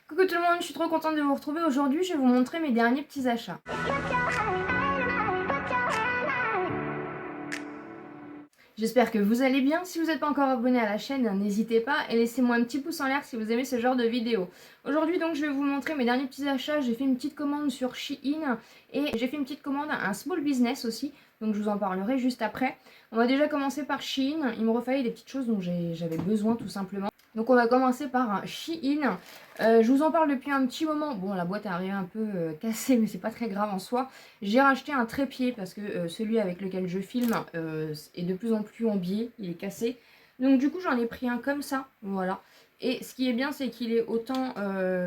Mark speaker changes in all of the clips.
Speaker 1: Coucou tout le monde, je suis trop contente de vous retrouver aujourd'hui. Je vais vous montrer mes derniers petits achats. J'espère que vous allez bien. Si vous n'êtes pas encore abonné à la chaîne, n'hésitez pas et laissez-moi un petit pouce en l'air si vous aimez ce genre de vidéo. Aujourd'hui donc je vais vous montrer mes derniers petits achats. J'ai fait une petite commande sur Shein et j'ai fait une petite commande à un small business aussi. Donc je vous en parlerai juste après. On va déjà commencer par Shein. Il me refallait des petites choses dont j'avais besoin tout simplement. Donc on va commencer par Shein. Je vous en parle depuis un petit moment. Bon, la boîte est arrivée un peu cassée, mais c'est pas très grave en soi. J'ai racheté un trépied parce que celui avec lequel je filme est de plus en plus en biais, il est cassé. Donc du coup j'en ai pris un comme ça, voilà. Et ce qui est bien, c'est qu'il est autant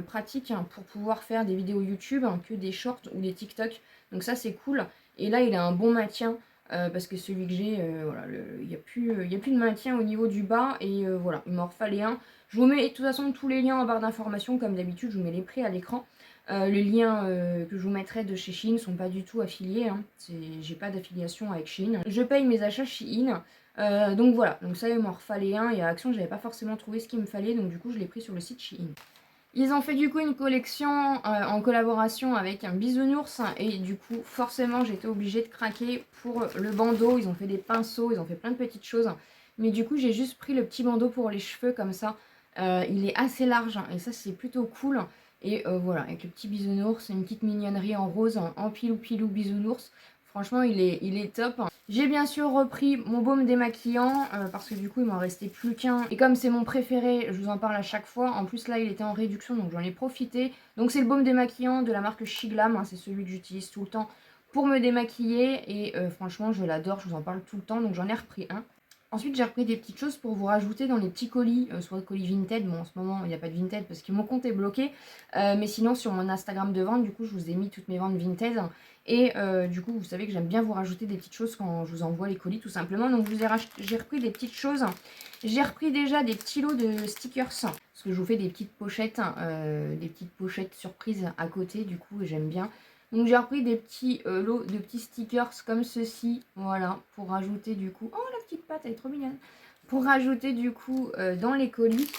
Speaker 1: pratique pour pouvoir faire des vidéos YouTube que des shorts ou des TikTok. Donc ça c'est cool. Et là il a un bon maintien. Parce que celui que j'ai, voilà, il n'y a plus de maintien au niveau du bas et voilà, il m'en refallait un. Je vous mets de toute façon tous les liens en barre d'informations comme d'habitude, je vous mets les prix à l'écran. Les liens que je vous mettrai de chez Shein ne sont pas du tout affiliés, hein. J'ai pas d'affiliation avec Shein. Je paye mes achats Shein, donc voilà, donc ça il m'en refallait un et à Action j'avais pas forcément trouvé ce qu'il me fallait, donc du coup je l'ai pris sur le site Shein. Ils ont fait du coup une collection en collaboration avec un bisounours et du coup forcément j'étais obligée de craquer pour le bandeau. Ils ont fait des pinceaux, ils ont fait plein de petites choses. Mais du coup j'ai juste pris le petit bandeau pour les cheveux comme ça. Il est assez large et ça c'est plutôt cool. Et voilà, avec le petit bisounours, une petite mignonnerie en rose, en pilou bisounours. Franchement il est top. J'ai bien sûr repris mon baume démaquillant parce que du coup il m'en restait plus qu'un. Et comme c'est mon préféré, je vous en parle à chaque fois. En plus là il était en réduction donc j'en ai profité. Donc c'est le baume démaquillant de la marque Shiglam, hein, c'est celui que j'utilise tout le temps pour me démaquiller. Et franchement je l'adore, je vous en parle tout le temps donc j'en ai repris un. Ensuite, j'ai repris des petites choses pour vous rajouter dans les petits colis, soit colis Vinted. Bon, en ce moment, il n'y a pas de Vinted parce que mon compte est bloqué. Mais sinon, sur mon Instagram de vente, du coup, je vous ai mis toutes mes ventes Vinted. Et du coup, vous savez que j'aime bien vous rajouter des petites choses quand je vous envoie les colis, tout simplement. Donc, j'ai repris des petites choses. J'ai repris déjà des petits lots de stickers. Parce que je vous fais des petites pochettes surprises à côté, du coup, j'aime bien. Donc j'ai repris des petits lots de petits stickers comme ceci, voilà, pour rajouter du coup... Oh, la petite patte, elle est trop mignonne. Pour rajouter du coup dans les colis.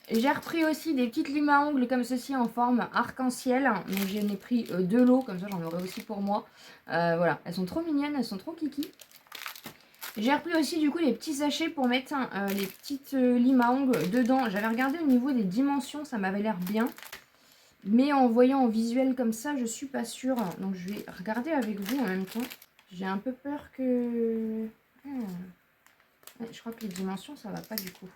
Speaker 1: J'ai repris aussi des petites limes à ongles comme ceci en forme arc-en-ciel. Donc j'en ai pris 2 lots, comme ça j'en aurai aussi pour moi. Voilà, elles sont trop mignonnes, elles sont trop kiki. J'ai repris aussi du coup les petits sachets pour mettre les petites limes à ongles dedans. J'avais regardé au niveau des dimensions, ça m'avait l'air bien. Mais en voyant en visuel comme ça, je suis pas sûre. Donc je vais regarder avec vous en même temps. J'ai un peu peur que... Ouais, je crois que les dimensions, ça va pas du coup.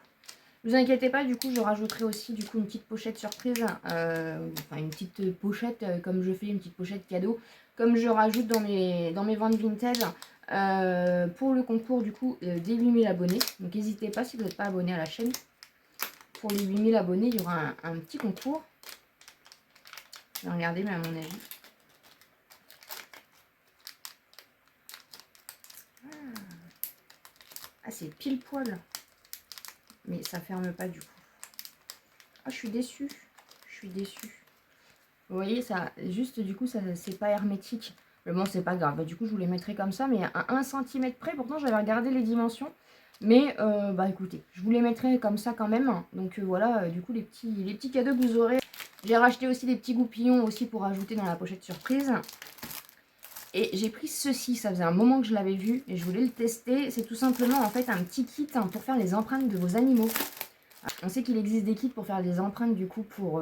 Speaker 1: Ne vous inquiétez pas, du coup, je rajouterai aussi du coup une petite pochette surprise. Enfin, une petite pochette comme je fais, une petite pochette cadeau. Comme je rajoute dans mes ventes Vinted. Pour le concours du coup des 8000 abonnés. Donc n'hésitez pas si vous n'êtes pas abonné à la chaîne. Pour les 8000 abonnés, il y aura un petit concours. Regardez, mais à mon avis. Ah, c'est pile poil. Mais ça ferme pas du coup. Ah, je suis déçue. Je suis déçue. Vous voyez, ça, juste du coup, ça c'est pas hermétique. Mais bon, c'est pas grave. Bah, du coup, je vous les mettrai comme ça, mais à 1 cm près. Pourtant, j'avais regardé les dimensions. Mais, bah écoutez, je vous les mettrai comme ça quand même. Donc voilà, du coup, les petits cadeaux que vous aurez. J'ai racheté aussi des petits goupillons aussi pour ajouter dans la pochette surprise. Et j'ai pris ceci, ça faisait un moment que je l'avais vu et je voulais le tester. C'est tout simplement en fait un petit kit pour faire les empreintes de vos animaux. On sait qu'il existe des kits pour faire des empreintes du coup pour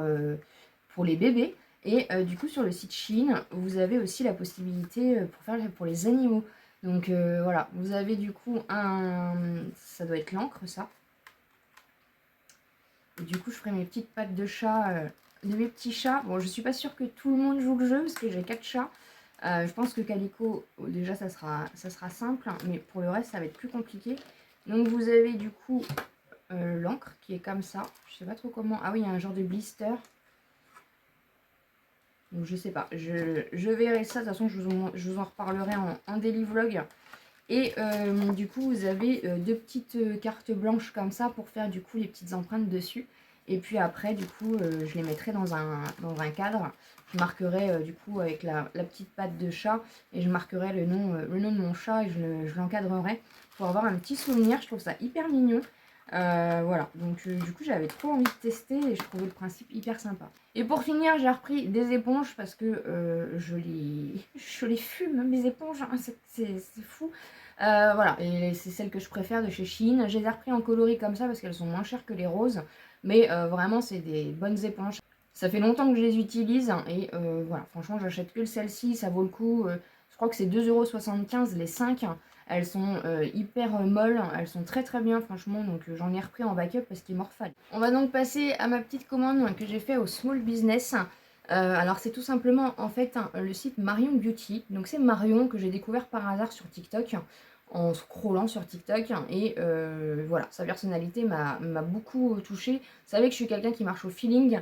Speaker 1: les bébés. Et du coup sur le site Shein, vous avez aussi la possibilité pour faire pour les animaux. Donc voilà, vous avez du coup ça doit être l'encre ça. Et du coup je ferai mes petites pattes de chat, de mes petits chats. Bon, je suis pas sûre que tout le monde joue le jeu parce que j'ai 4 chats. Je pense que Calico, déjà ça sera simple, mais pour le reste ça va être plus compliqué. Donc vous avez du coup l'encre qui est comme ça. Je sais pas trop comment. Ah oui, il y a un genre de blister. Donc je sais pas. Je verrai ça. De toute façon, je vous en reparlerai en daily vlog. Et du coup, vous avez 2 petites cartes blanches comme ça pour faire du coup les petites empreintes dessus. Et puis après, du coup, je les mettrai dans un cadre. Je marquerai du coup avec la petite patte de chat et je marquerai le nom de mon chat et je l'encadrerai pour avoir un petit souvenir. Je trouve ça hyper mignon. Voilà, donc du coup j'avais trop envie de tester et je trouvais le principe hyper sympa. Et pour finir, j'ai repris des éponges parce que je les fume, mes éponges, hein, c'est fou. Voilà, et c'est celles que je préfère de chez Shein. Je les ai repris en coloris comme ça parce qu'elles sont moins chères que les roses. Mais vraiment, c'est des bonnes éponges. Ça fait longtemps que je les utilise et voilà, franchement, j'achète que celle-ci, ça vaut le coup. Je crois que c'est 2,75 € les 5. Elles sont hyper molles, elles sont très très bien franchement, donc j'en ai repris en backup parce qu'il m'en refallait. On va donc passer à ma petite commande que j'ai fait au Small Business. Alors c'est tout simplement en fait le site Marion Beauty. Donc c'est Marion que j'ai découvert par hasard sur TikTok en scrollant sur TikTok et voilà, sa personnalité m'a beaucoup touchée. Vous savez que je suis quelqu'un qui marche au feeling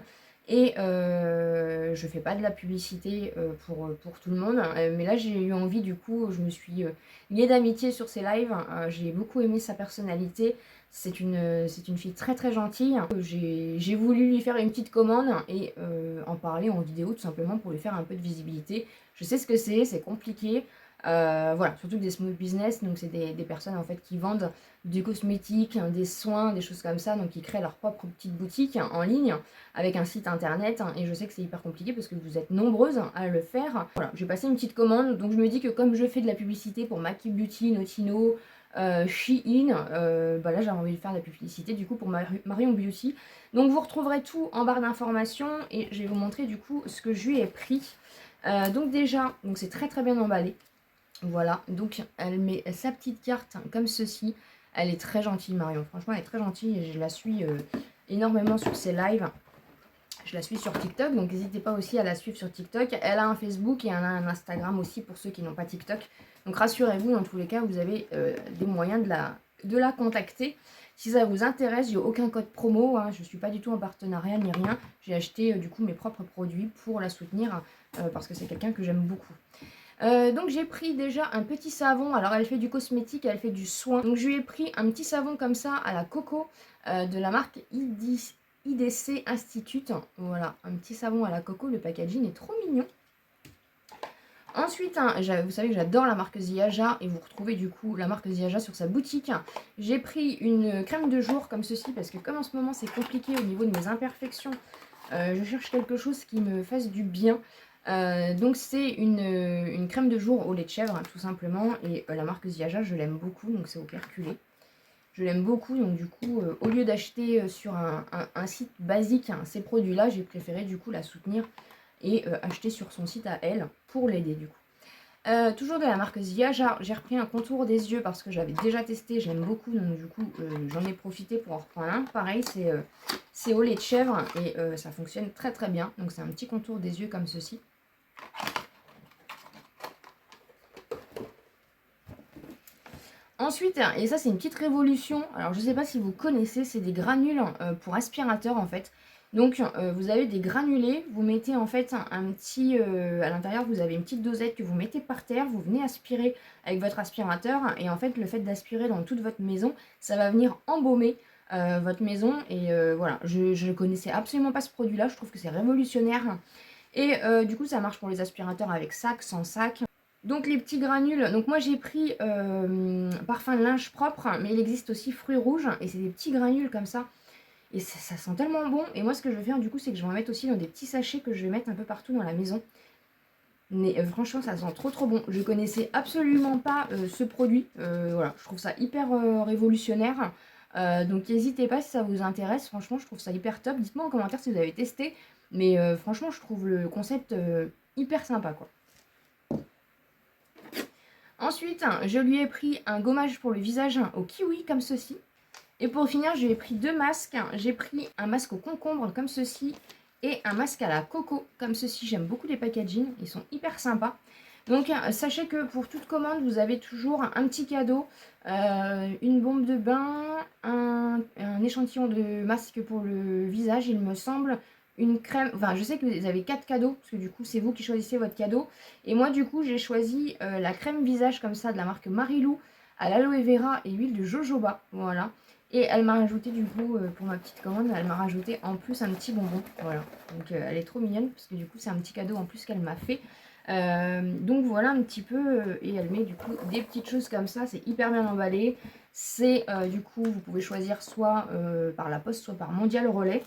Speaker 1: et je fais pas de la publicité pour tout le monde, mais là j'ai eu envie, du coup je me suis liée d'amitié sur ses lives. J'ai beaucoup aimé sa personnalité, c'est une fille très très gentille. J'ai voulu lui faire une petite commande et en parler en vidéo tout simplement pour lui faire un peu de visibilité. Je sais ce que c'est compliqué. Voilà, surtout des small business, donc c'est des personnes en fait qui vendent du cosmétique, des soins, des choses comme ça, donc ils créent leur propre petite boutique en ligne avec un site internet, et je sais que c'est hyper compliqué parce que vous êtes nombreuses à le faire. Voilà, j'ai passé une petite commande, donc je me dis que comme je fais de la publicité pour Maki Beauty, Notino, Shein, bah là j'ai envie de faire de la publicité du coup pour Marion Beauty. Donc vous retrouverez tout en barre d'informations et je vais vous montrer du coup ce que je lui ai pris. Donc déjà, donc c'est très très bien emballé. Voilà, donc elle met sa petite carte comme ceci. Elle est très gentille Marion, franchement elle est très gentille et je la suis énormément sur ses lives. Je la suis sur TikTok, donc n'hésitez pas aussi à la suivre sur TikTok. Elle a un Facebook et elle a un Instagram aussi pour ceux qui n'ont pas TikTok. Donc rassurez-vous, dans tous les cas, vous avez des moyens de la contacter. Si ça vous intéresse, j'ai aucun code promo, hein, je ne suis pas du tout en partenariat ni rien. J'ai acheté du coup mes propres produits pour la soutenir parce que c'est quelqu'un que j'aime beaucoup. Donc j'ai pris déjà un petit savon. Alors elle fait du cosmétique, elle fait du soin. Donc je lui ai pris un petit savon comme ça à la coco de la marque IDC Institute. Voilà, un petit savon à la coco. Le packaging est trop mignon. Ensuite, hein, vous savez que j'adore la marque Ziaja et vous retrouvez du coup la marque Ziaja sur sa boutique. J'ai pris une crème de jour comme ceci parce que comme en ce moment c'est compliqué au niveau de mes imperfections, je cherche quelque chose qui me fasse du bien. Donc c'est une crème de jour au lait de chèvre, hein, tout simplement. Et la marque Ziaja, je l'aime beaucoup, donc c'est au perculé. Je l'aime beaucoup, donc du coup, au lieu d'acheter sur un site basique hein, ces produits-là, j'ai préféré du coup la soutenir et acheter sur son site à elle pour l'aider du coup. Toujours de la marque Ziaja, j'ai repris un contour des yeux parce que j'avais déjà testé, j'aime beaucoup, donc du coup j'en ai profité pour en reprendre un. Pareil, c'est au lait de chèvre et ça fonctionne très très bien. Donc c'est un petit contour des yeux comme ceci. Ensuite, et ça c'est une petite révolution, alors je ne sais pas si vous connaissez, c'est des granules pour aspirateur en fait. Donc vous avez des granulés, vous mettez en fait un petit, à l'intérieur vous avez une petite dosette que vous mettez par terre, vous venez aspirer avec votre aspirateur et en fait le fait d'aspirer dans toute votre maison, ça va venir embaumer votre maison et voilà, je ne connaissais absolument pas ce produit là, je trouve que c'est révolutionnaire et du coup ça marche pour les aspirateurs avec sac, sans sac. Donc les petits granules, donc moi j'ai pris parfum de linge propre, mais il existe aussi fruits rouges, et c'est des petits granules comme ça. Et ça sent tellement bon, et moi ce que je vais faire du coup, c'est que je vais en mettre aussi dans des petits sachets que je vais mettre un peu partout dans la maison. Mais franchement ça sent trop trop bon, je connaissais absolument pas ce produit, voilà, je trouve ça hyper révolutionnaire. Donc n'hésitez pas si ça vous intéresse, franchement je trouve ça hyper top, dites-moi en commentaire si vous avez testé, mais franchement je trouve le concept hyper sympa quoi. Ensuite, je lui ai pris un gommage pour le visage au kiwi comme ceci. Et pour finir, je lui ai pris deux masques. J'ai pris un masque au concombre comme ceci et un masque à la coco comme ceci. J'aime beaucoup les packaging, ils sont hyper sympas. Donc sachez que pour toute commande, vous avez toujours un petit cadeau, une bombe de bain, un échantillon de masque pour le visage, il me semble, une crème, enfin je sais que vous avez 4 cadeaux, parce que du coup c'est vous qui choisissez votre cadeau. Et moi du coup j'ai choisi la crème visage comme ça de la marque Marilou à l'aloe vera et huile de jojoba, voilà. Et elle m'a rajouté du coup, pour ma petite commande, elle m'a rajouté en plus un petit bonbon, voilà. Donc elle est trop mignonne, parce que du coup c'est un petit cadeau en plus qu'elle m'a fait. Donc voilà un petit peu, et elle met du coup des petites choses comme ça, c'est hyper bien emballé. C'est du coup, vous pouvez choisir soit par la poste, soit par Mondial Relais.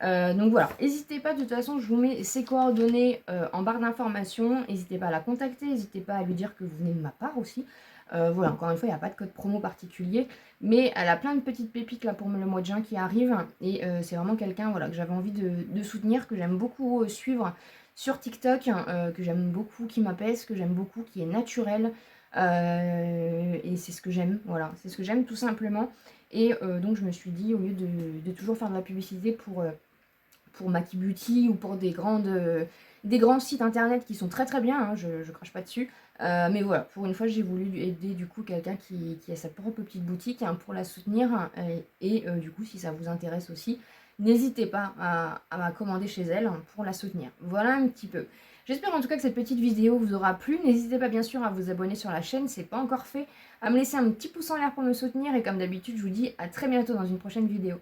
Speaker 1: Donc voilà, n'hésitez pas, de toute façon je vous mets ses coordonnées en barre d'informations, n'hésitez pas à la contacter, n'hésitez pas à lui dire que vous venez de ma part aussi. Voilà, encore une fois, il n'y a pas de code promo particulier, mais elle a plein de petites pépites là pour le mois de juin qui arrive, et c'est vraiment quelqu'un, voilà, que j'avais envie de soutenir, que j'aime beaucoup suivre sur TikTok, que j'aime beaucoup, qui m'apaise, que j'aime beaucoup, qui est naturel, et c'est ce que j'aime, voilà, c'est ce que j'aime tout simplement. Et donc je me suis dit, au lieu de toujours faire de la publicité pour Maki Beauty ou pour des grands sites internet qui sont très très bien, hein, je crache pas dessus. Mais voilà, pour une fois j'ai voulu aider du coup quelqu'un qui a sa propre petite boutique, hein, pour la soutenir. Et du coup, si ça vous intéresse aussi, n'hésitez pas à commander chez elle, hein, pour la soutenir. Voilà un petit peu. J'espère en tout cas que cette petite vidéo vous aura plu. N'hésitez pas bien sûr à vous abonner sur la chaîne, c'est pas encore fait, à me laisser un petit pouce en l'air pour me soutenir, et comme d'habitude je vous dis à très bientôt dans une prochaine vidéo.